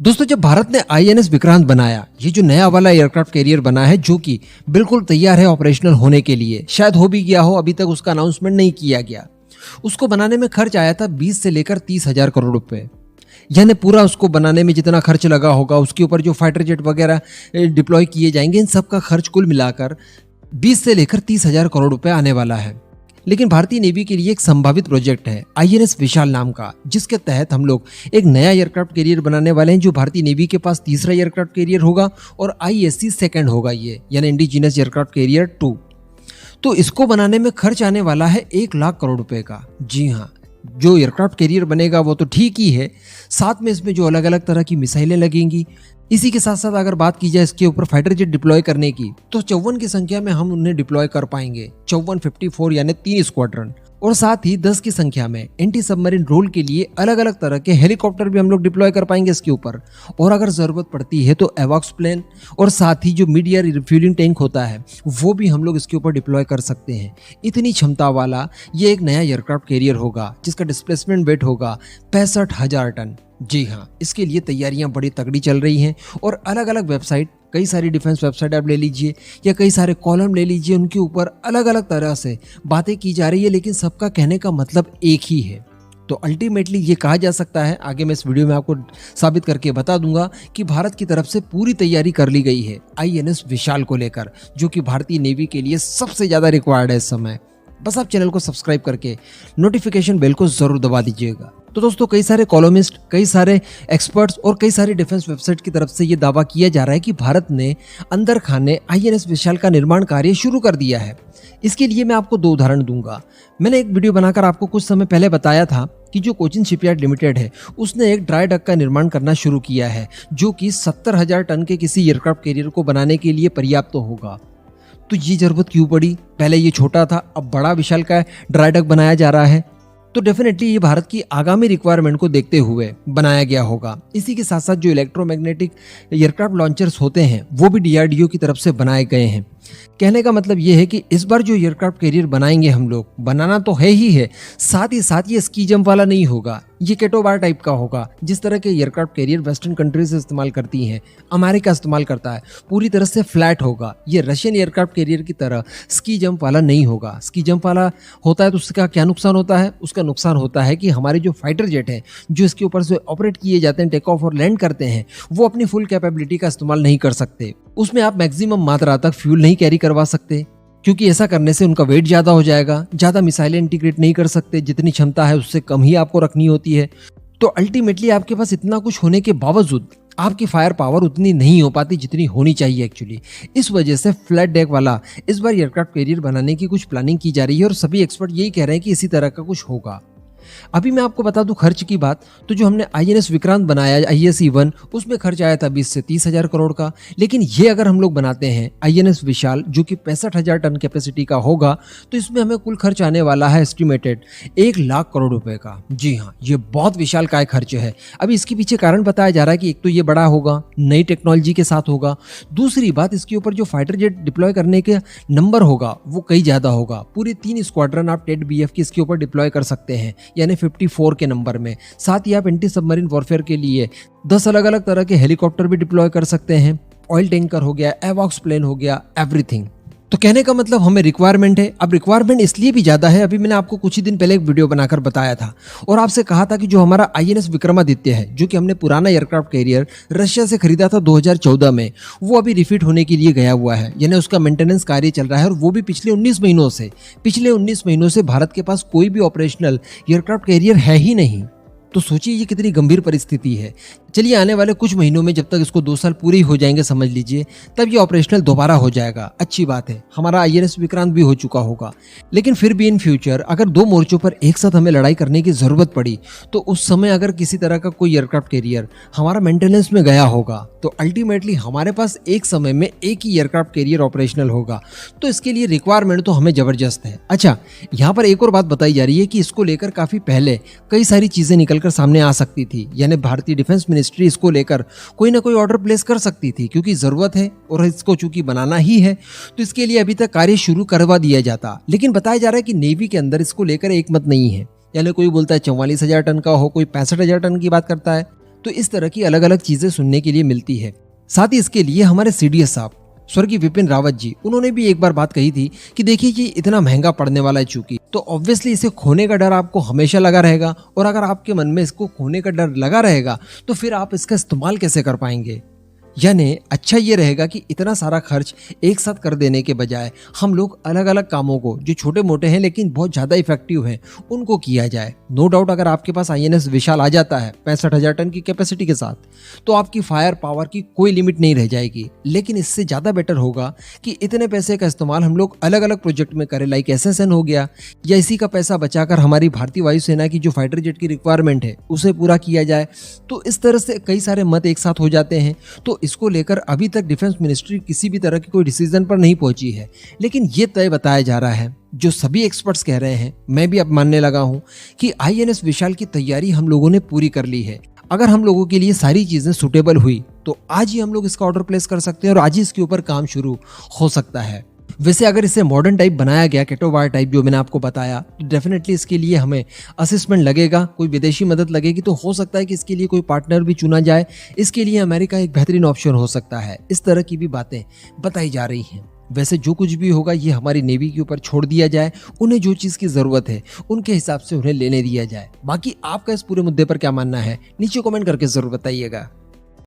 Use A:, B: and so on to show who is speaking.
A: दोस्तों, जब भारत ने आईएनएस विक्रांत बनाया, ये जो नया वाला एयरक्राफ्ट कैरियर बना है जो कि बिल्कुल तैयार है ऑपरेशनल होने के लिए, शायद हो भी गया हो, अभी तक उसका अनाउंसमेंट नहीं किया गया। उसको बनाने में खर्च आया था 20 से लेकर 30,000 करोड़ रुपए। यानी पूरा उसको बनाने में जितना खर्च लगा होगा, उसके ऊपर जो फाइटर जेट वगैरह डिप्लॉय किए जाएंगे, इन सब का खर्च कुल मिलाकर 20 से लेकर 30,000 करोड़ रुपए आने वाला है। लेकिन भारतीय नेवी के लिए एक संभावित प्रोजेक्ट है आईएनएस विशाल नाम का, जिसके तहत हम लोग एक नया एयरक्राफ्ट कैरियर बनाने वाले हैं जो भारतीय नेवी के पास तीसरा एयरक्राफ्ट कैरियर होगा और आईएससी सेकंड होगा, ये यानी इंडिजिनस एयरक्राफ्ट कैरियर 2। तो इसको बनाने में खर्च आने वाला है 1 लाख करोड़ रुपए का। जी हाँ, जो एयरक्राफ्ट कैरियर बनेगा वो तो ठीक ही है, साथ में इसमें जो अलग अलग तरह की मिसाइलें लगेंगी, इसी के साथ साथ अगर बात की जाए इसके ऊपर फाइटर जेट डिप्लॉय करने की, तो 54 की संख्या में हम उन्हें डिप्लॉय कर पाएंगे। 54 यानी 3 स्क्वाड्रन, और साथ ही 10 की संख्या में एंटी सबमरीन रोल के लिए अलग अलग तरह के हेलीकॉप्टर भी हम लोग डिप्लॉय कर पाएंगे इसके ऊपर। और अगर जरूरत पड़ती है तो एवॉक्स प्लेन और साथ ही जो मिड एयर रिफ्यूलिंग टैंक होता है वो भी हम लोग इसके ऊपर डिप्लॉय कर सकते हैं। इतनी क्षमता वाला ये एक नया एयरक्राफ्ट कैरियर होगा जिसका डिस्प्लेसमेंट वेट होगा 65,000 टन। जी हाँ, इसके लिए तैयारियां बड़ी तगड़ी चल रही हैं और अलग अलग वेबसाइट, कई सारी डिफेंस वेबसाइट आप ले लीजिए या कई सारे कॉलम ले लीजिए, उनके ऊपर अलग अलग तरह से बातें की जा रही है, लेकिन सबका कहने का मतलब एक ही है। तो अल्टीमेटली ये कहा जा सकता है, आगे मैं इस वीडियो में आपको साबित करके बता दूंगा कि भारत की तरफ से पूरी तैयारी कर ली गई है आईएनएस विशाल को लेकर, जो कि भारतीय नेवी के लिए सबसे ज्यादा रिक्वायर्ड है इस समय। बस आप चैनल को सब्सक्राइब करके नोटिफिकेशन बेल को जरूर दबा दीजिएगा। तो दोस्तों, कई सारे कॉलमिस्ट, कई सारे एक्सपर्ट्स और कई सारी डिफेंस वेबसाइट की तरफ से ये दावा किया जा रहा है कि भारत ने अंदर खाने आईएनएस विशाल का निर्माण कार्य शुरू कर दिया है। इसके लिए मैं आपको 2 उदाहरण दूंगा। मैंने एक वीडियो बनाकर आपको कुछ समय पहले बताया था कि जो कोचिन शिपयार्ड लिमिटेड है उसने एक ड्राई डक का निर्माण करना शुरू किया है जो कि 70,000 टन के किसी एयरक्राफ्ट कैरियर को बनाने के लिए पर्याप्त होगा। तो ये जरूरत क्यों पड़ी? पहले ये छोटा था, अब बड़ा विशाल का ड्राई डक बनाया जा रहा है। तो डेफिनेटली ये भारत की आगामी रिक्वायरमेंट को देखते हुए बनाया गया होगा। इसी के साथ साथ जो इलेक्ट्रोमैग्नेटिक एयरक्राफ्ट लॉन्चर्स होते हैं वो भी डीआरडीओ की तरफ से बनाए गए हैं। कहने का मतलब ये है कि इस बार जो एयरक्राफ्ट कैरियर बनाएंगे हम लोग, बनाना तो है ही है, साथ ही साथ ये स्की जंप वाला नहीं होगा, ये केटोबार टाइप का होगा। जिस तरह के एयरक्राफ्ट कैरियर वेस्टर्न कंट्रीज इस्तेमाल करती हैं, अमेरिका इस्तेमाल करता है, पूरी तरह से फ्लैट होगा। ये रशियन एयरक्राफ्ट कैरियर की तरह स्की जंप वाला नहीं होगा। स्की जंप वाला होता है तो उसका क्या नुकसान होता है? उसका नुकसान होता है कि हमारे जो फाइटर जेट है जो इसके ऊपर से ऑपरेट किए जाते हैं, टेक ऑफ और लैंड करते हैं, वो अपनी फुल कैपेबिलिटी का इस्तेमाल नहीं कर सकते। उसमें आप मैक्सिमम मात्रा तक फ्यूल नहीं कैरी करवा सकते, क्योंकि ऐसा करने से उनका वेट ज्यादा हो जाएगा। ज्यादा मिसाइलें इंटीग्रेट नहीं कर सकते, जितनी क्षमता है उससे कम ही आपको रखनी होती है। तो अल्टीमेटली आपके पास इतना कुछ होने के बावजूद आपकी फायर पावर उतनी नहीं हो पाती जितनी होनी चाहिए एक्चुअली। इस वजह से फ्लैट डेक वाला इस बार एयरक्राफ्ट कैरियर बनाने की कुछ प्लानिंग की जा रही है और सभी एक्सपर्ट यही कह रहे हैं कि इसी तरह का कुछ होगा। अभी मैं आपको बता दूं खर्च की बात, तो जो हमने आईएनएस विक्रांत बनाया ISE-1, उसमें खर्च आया था 20 से 30,000 करोड़ का। लेकिन ये अगर हम लोग बनाते हैं आईएनएस विशाल जो कि 65,000 टन कैपेसिटी का होगा, तो इसमें हमें कुल खर्च आने वाला है एस्टिमेटेड 1 लाख करोड़ रुपए का। जी हाँ, ये बहुत विशाल काय खर्च है। अभी इसके पीछे कारण बताया जा रहा है कि एक तो ये बड़ा होगा, नई टेक्नोलॉजी के साथ होगा, दूसरी बात इसके ऊपर जो फाइटर जेट डिप्लॉय करने के नंबर होगा वो कई ज्यादा होगा। पूरे 3 स्क्वाड्रन आप टेड BF की इसके ऊपर डिप्लॉय कर सकते हैं, यानी 54 के नंबर में। साथ ही आप एंटी सबमरीन वॉरफेयर के लिए 10 अलग अलग तरह के हेलीकॉप्टर भी डिप्लॉय कर सकते हैं। ऑयल टैंकर हो गया, एवॉक्स प्लेन हो गया, एवरीथिंग। तो कहने का मतलब हमें रिक्वायरमेंट है। अब रिक्वायरमेंट इसलिए भी ज्यादा है, अभी मैंने आपको कुछ ही दिन पहले एक वीडियो बनाकर बताया था और आपसे कहा था कि जो हमारा आईएनएस विक्रमादित्य है, जो कि हमने पुराना एयरक्राफ्ट कैरियर रशिया से खरीदा था 2014 में, वो अभी रिफिट होने के लिए गया हुआ है, यानी उसका मेंटेनेंस कार्य चल रहा है और वो भी पिछले 19 महीनों से भारत के पास कोई भी ऑपरेशनल एयरक्राफ्ट कैरियर है ही नहीं। तो सोचिए ये कितनी गंभीर परिस्थिति है। चलिए आने वाले कुछ महीनों में, जब तक इसको 2 साल पूरे हो जाएंगे समझ लीजिए, तब ये ऑपरेशनल दोबारा हो जाएगा। अच्छी बात है, हमारा आईएनएस विक्रांत भी हो चुका होगा। लेकिन फिर भी इन फ्यूचर अगर 2 मोर्चों पर एक साथ हमें लड़ाई करने की जरूरत पड़ी, तो उस समय अगर किसी तरह का कोई एयरक्राफ्ट कैरियर हमारा मेंटेनेंस में गया होगा, तो अल्टीमेटली हमारे पास एक समय में एक ही एयरक्राफ्ट कैरियर ऑपरेशनल होगा। तो इसके लिए रिक्वायरमेंट तो हमें जबरदस्त है। अच्छा, यहाँ पर एक और बात बताई जा रही है कि इसको लेकर काफी पहले कई सारी चीजें निकलकर सामने आ सकती थी, यानी भारतीय डिफेंस मिनिस्ट्री इसको लेकर कोई ना कोई ऑर्डर प्लेस कर सकती थी, क्योंकि जरूरत है और इसको चूंकि बनाना ही है, तो इसके लिए अभी तक कार्य शुरू करवा दिया जाता। लेकिन बताया जा रहा है कि नेवी के अंदर इसको लेकर एक मत नहीं है, यानी कोई बोलता है 44,000 टन का हो, कोई 65,000 टन की बात करता है। तो इस तरह की अलग अलग चीजें सुनने के लिए मिलती है। साथ ही इसके लिए हमारे सीडीएस साहब स्वर्गीय विपिन रावत जी, उन्होंने भी एक बार बात कही थी कि देखिए ये इतना महंगा पड़ने वाला है, चूंकि तो ऑब्वियसली इसे खोने का डर आपको हमेशा लगा रहेगा, और अगर आपके मन में इसको खोने का डर लगा रहेगा तो फिर आप इसका इस्तेमाल कैसे कर पाएंगे। यानी अच्छा ये रहेगा कि इतना सारा खर्च एक साथ कर देने के बजाय हम लोग अलग अलग कामों को, जो छोटे मोटे हैं लेकिन बहुत ज़्यादा इफेक्टिव हैं, उनको किया जाए। नो डाउट अगर आपके पास INS विशाल आ जाता है 65,000 टन की कैपेसिटी के साथ, तो आपकी फायर पावर की कोई लिमिट नहीं रह जाएगी। लेकिन इससे ज़्यादा बेटर होगा कि इतने पैसे का इस्तेमाल हम लोग अलग अलग प्रोजेक्ट में करें, लाइक SSN हो गया, या इसी का पैसा बचाकर हमारी भारतीय वायुसेना की जो फाइटर जेट की रिक्वायरमेंट है उसे पूरा किया जाए। तो इस तरह से कई सारे मत एक साथ हो जाते हैं। तो इसको लेकर अभी तक डिफेंस मिनिस्ट्री किसी भी तरह की कोई डिसीजन पर नहीं पहुंची है, लेकिन ये तय बताया जा रहा है, जो सभी एक्सपर्ट्स कह रहे हैं, मैं भी अब मानने लगा हूं कि INS विशाल की तैयारी हम लोगों ने पूरी कर ली है। अगर हम लोगों के लिए सारी चीजें सुटेबल हुई तो आज ही हम लोग इसका ऑर्डर प्लेस कर सकते हैं और आज ही इसके ऊपर काम शुरू हो सकता है। वैसे अगर इसे मॉडर्न टाइप बनाया गया, कैटोबार टाइप जो मैंने आपको बताया, तो डेफिनेटली इसके लिए हमें असिस्टमेंट लगेगा, कोई विदेशी मदद लगेगी, तो हो सकता है कि इसके लिए कोई पार्टनर भी चुना जाए। इसके लिए अमेरिका एक बेहतरीन ऑप्शन हो सकता है। इस तरह की भी बातें बताई जा रही हैं। वैसे जो कुछ भी होगा ये हमारी नेवी के ऊपर छोड़ दिया जाए, उन्हें जो चीज़ की ज़रूरत है उनके हिसाब से उन्हें लेने दिया जाए। बाकी आपका इस पूरे मुद्दे पर क्या मानना है नीचे कमेंट करके ज़रूर बताइएगा।